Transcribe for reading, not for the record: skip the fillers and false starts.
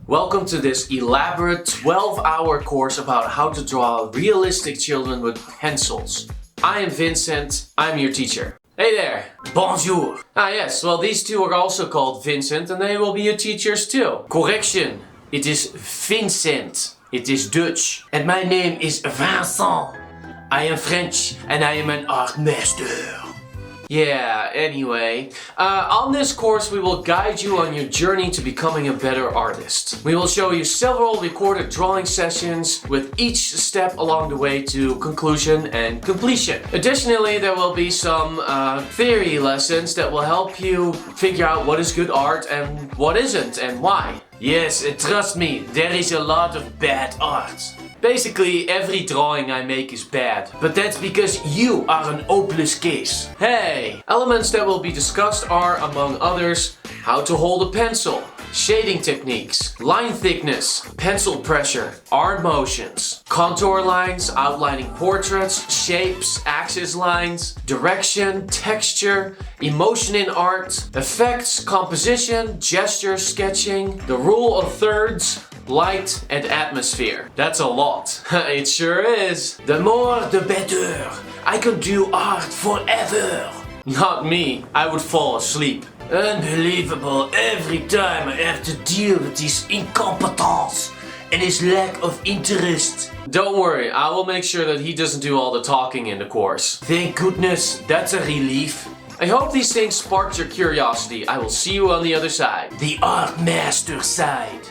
Welcome to this elaborate 12-hour course about how to draw realistic children with pencils. I am Vincent, I'm your teacher. Hey there! Bonjour! Ah yes, well these two are also called Vincent and they will be your teachers too. Correction, it is Vincent. It is Dutch. And my name is Vincent. I am French and I am an art master. Yeah, anyway, on this course we will guide you on your journey to becoming a better artist. We will show you several recorded drawing sessions with each step along the way to conclusion and completion. Additionally, there will be some theory lessons that will help you figure out what is good art and what isn't and why. Yes, trust me, there is a lot of bad art. Basically, every drawing I make is bad. But that's because you are an hopeless case. Hey! Elements that will be discussed are, among others, how to hold a pencil, shading techniques, line thickness, pencil pressure, arm motions, contour lines, outlining portraits, shapes, axis lines, direction, texture, emotion in art, effects, composition, gesture, sketching, the rule of thirds, light and atmosphere. That's a lot. It sure is. The more the better. I could do art forever. Not me. I would fall asleep. Unbelievable. Every time I have to deal with his incompetence and his lack of interest. Don't worry, I will make sure that he doesn't do all the talking in the course. Thank goodness, that's a relief. I hope these things sparked your curiosity. I will see you on the other side. The art master side.